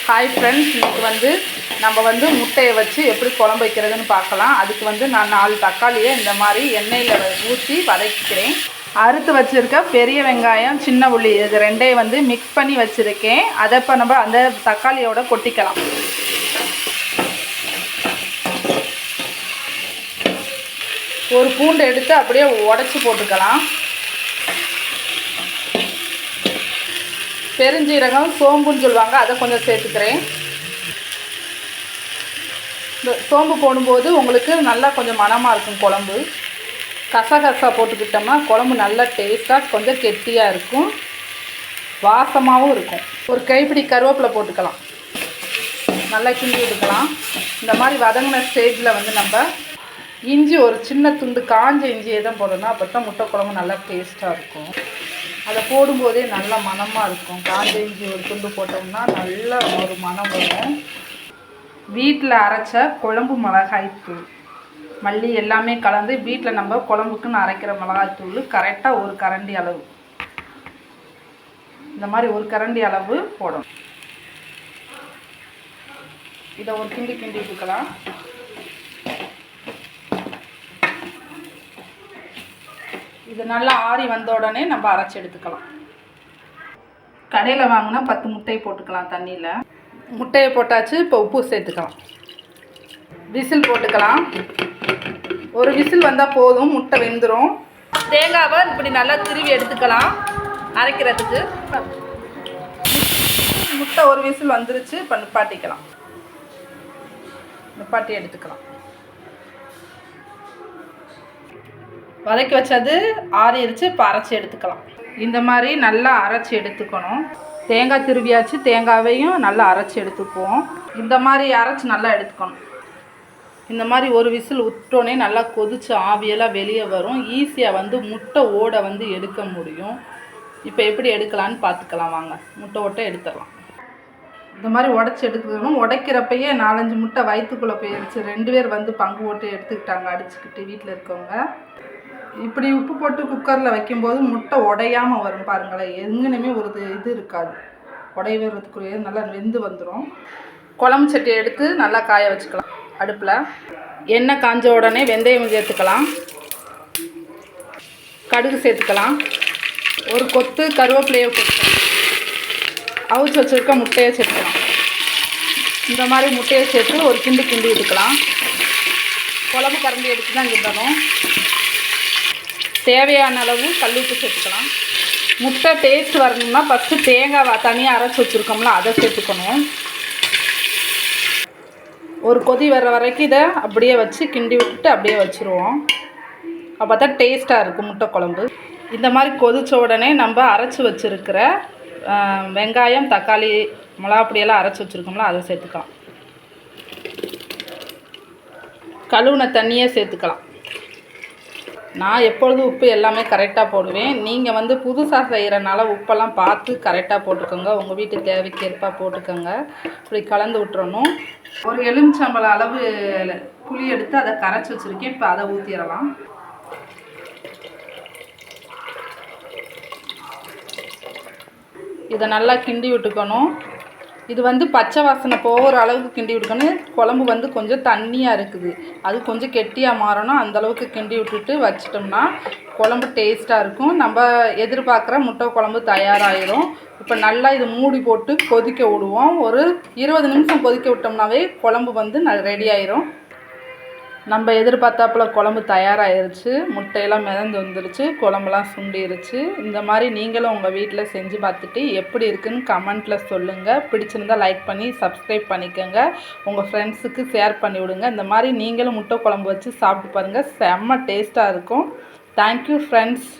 Hi friends, இன்றைக்கி நம்ம முட்டையை வச்சு எப்படி குழம்பு வைக்கிறதுன்னு பார்க்கலாம். அதுக்கு நான் 4 தக்காளியை இந்த மாதிரி எண்ணெயில் ஊற்றி வதக்கிக்கிறேன். அறுத்து வச்சுருக்க பெரிய வெங்காயம், சின்ன உள்ளி இது ரெண்டையும் மிக்ஸ் பண்ணி வச்சுருக்கேன். அதை இப்போ நம்ம அந்த தக்காளியோட கொட்டிக்கலாம். ஒரு பூண்டு எடுத்து அப்படியே உடச்சி போட்டுக்கலாம். பெருஞ்சீரகம், சோம்புன்னு சொல்லுவாங்க, அதை கொஞ்சம் சேர்த்துக்கிறேன். இந்த சோம்பு போடும்போது உங்களுக்கு நல்லா கொஞ்சம் மணமாக இருக்கும் குழம்பு. கசகசா போட்டுக்கிட்டோம்னா குழம்பு நல்லா டேஸ்ட்டாக கொஞ்சம் கெட்டியாக இருக்கும், வாசமாகவும் இருக்கும். ஒரு கைப்பிடி கருவேப்பிலை போட்டுக்கலாம், நல்லா கிண்டி விட்டுக்கலாம். இந்த மாதிரி வதங்கின ஸ்டேஜில் நம்ம இஞ்சி ஒரு சின்ன துண்டு காஞ்ச இஞ்சியை தான் போடணும். அப்போ தான் முட்டை குழம்பு நல்லா டேஸ்ட்டாக இருக்கும். அதை போடும்போதே நல்லா மணமாக இருக்கும். காஞ்ச இஞ்சி ஒரு துண்டு போட்டோம்னா நல்ல ஒரு மணம் வரும். வீட்டில் அரைச்ச குழம்பு மிளகாய்த்தூள், மல்லி எல்லாமே கலந்து வீட்டில் நம்ம குழம்புக்குன்னு அரைக்கிற மிளகாய்த்தூள் கரெக்டாக ஒரு கரண்டி அளவு, இந்த மாதிரி ஒரு கரண்டி அளவு போடணும். இதை ஒரு கிண்டி விட்டுக்கலாம். இது நல்லா ஆறி வந்த உடனே நம்ம அரைச்சி எடுத்துக்கலாம். கடையில் வாங்கினா 10 முட்டையை போட்டுக்கலாம் தண்ணியில். முட்டையை போட்டாச்சு. இப்போ உப்பு சேர்த்துக்கலாம். விசில் போட்டுக்கலாம். ஒரு விசில் வந்தால் போதும், முட்டை வெந்துடும். தேங்காவை இப்படி நல்லா திருவி எடுத்துக்கலாம் அரைக்கிறதுக்கு. முட்டை ஒரு விசில் வந்துருச்சு. இப்போ நிப்பாட்டிக்கலாம். நிப்பாட்டி எடுத்துக்கலாம். வதக்கி வச்சது ஆறிடுச்சு. இப்போ அரைச்சி எடுத்துக்கலாம். இந்த மாதிரி நல்லா அரைச்சி எடுத்துக்கணும். தேங்காய் திருவியாச்சு, தேங்காவையும் நல்லா அரைச்சி எடுத்துக்குவோம். இந்த மாதிரி அரைச்சி நல்லா எடுத்துக்கணும். இந்த மாதிரி ஒரு விசில் விட்டோன்னே நல்லா கொதிச்சு ஆவியெல்லாம் வெளியே வரும். ஈஸியாக முட்டை ஓடை எடுக்க முடியும். இப்போ எப்படி எடுக்கலான்னு பார்த்துக்கலாம் வாங்க. முட்டை ஓட்டை எடுத்துடலாம். இந்த மாதிரி உடச்சி எடுத்துக்கணும். உடைக்கிறப்பயே 4-5 முட்டை வயிற்றுக்குள்ளே போயிடுச்சு. 2 பேர் பங்கு போட்டு எடுத்துக்கிட்டாங்க அடிச்சுக்கிட்டு வீட்டில் இருக்கவங்க. இப்படி உப்பு போட்டு குக்கரில் வைக்கும்போது முட்டை உடையாமல் வரும் பாருங்களேன். எங்கேனுமே ஒரு இது இருக்காது, உடைய வர்றதுக்குள்ளேயே நல்லா வெந்து வந்துடும். குழம்பு சட்டியை எடுத்து நல்லா காய வச்சுக்கலாம். அடுப்பில் எண்ணெய் காஞ்ச உடனே வெந்தயம் சேர்த்துக்கலாம், கடுகு சேர்த்துக்கலாம், ஒரு கொத்து கருவேப்பிலையை போட்டுக்கலாம், அவிச்சு வச்சுருக்க முட்டையை சேர்த்துக்கலாம். இந்த மாதிரி முட்டையை சேர்த்து ஒரு கிண்டி விட்டுக்கலாம். குழம்பு கரண்டி எடுத்து தான் கிண்டணும். தேவையான அளவு கல்லுப்பு சேர்த்துக்கலாம். முட்டை டேஸ்ட் வரணும்னா ஃபஸ்ட்டு தேங்காய் தனியாக அரைச்சி வச்சுருக்கோம்ல, அதை சேர்த்துக்கணும். ஒரு கொதி வர்ற வரைக்கும் இதை அப்படியே வச்சு கிண்டி விட்டுட்டு அப்படியே வச்சுருவோம். அப்போ தான் டேஸ்ட்டாக இருக்கும் முட்டை குழம்பு. இந்த மாதிரி கொதித்த உடனே நம்ம அரைச்சி வச்சுருக்கிற வெங்காயம், தக்காளி, மிளகாப்பொடியெல்லாம் அரைச்சி வச்சுருக்கோம்ல, அதை சேர்த்துக்கலாம். கழுவுன தண்ணியை சேர்த்துக்கலாம். நான் எப்பொழுதும் உப்பு எல்லாமே கரெக்டாக போடுவேன். நீங்கள் புதுசாக செய்கிறனால உப்பெல்லாம் பார்த்து கரெக்டாக போட்டுக்கோங்க. உங்கள் வீட்டு தேவைக்கேற்ப போட்டுக்கோங்க. இப்படி கலந்து விட்டுறணும். ஒரு எலுமிச்சம்பழம் அளவு புளி எடுத்து அதை கரைச்சி வச்சுருக்கேன். இப்போ அதை ஊற்றிடலாம். இதை நல்லா கிண்டி விட்டுக்கணும். இது பச்சை வாசனை போகிற அளவுக்கு கிண்டி விட்டுக்கணும். குழம்பு கொஞ்சம் தண்ணியாக இருக்குது, அது கொஞ்சம் கெட்டியாக மாறணும். அந்தளவுக்கு கிண்டி விட்டுட்டு வச்சிட்டோம்னா குழம்பு டேஸ்ட்டாக இருக்கும். நம்ம எதிர்பார்க்குற முட்டை குழம்பு தயாராகிடும். இப்போ நல்லா இது மூடி போட்டு கொதிக்க விடுவோம். ஒரு 20 நிமிஷம் கொதிக்க விட்டோம்னாவே குழம்பு ரெடி ஆயிரும். நம்ம எதிர்பார்த்தாப்புல குழம்பு தயாராகிருச்சு. முட்டையெல்லாம் மிதந்து வந்துருச்சு, குழம்புலாம் சுண்டிருச்சு. இந்த மாதிரி நீங்களும் உங்கள் வீட்டில் செஞ்சு பார்த்துட்டு எப்படி இருக்குன்னு கமெண்ட்டில் சொல்லுங்கள். பிடிச்சிருந்தால் லைக் பண்ணி சப்ஸ்கிரைப் பண்ணிக்கோங்க. உங்கள் ஃப்ரெண்ட்ஸுக்கு ஷேர் பண்ணி விடுங்க. இந்த மாதிரி நீங்களும் முட்டை குழம்பு வச்சு சாப்பிட்டு பாருங்கள், செம்ம டேஸ்ட்டாக இருக்கும். Thank you friends.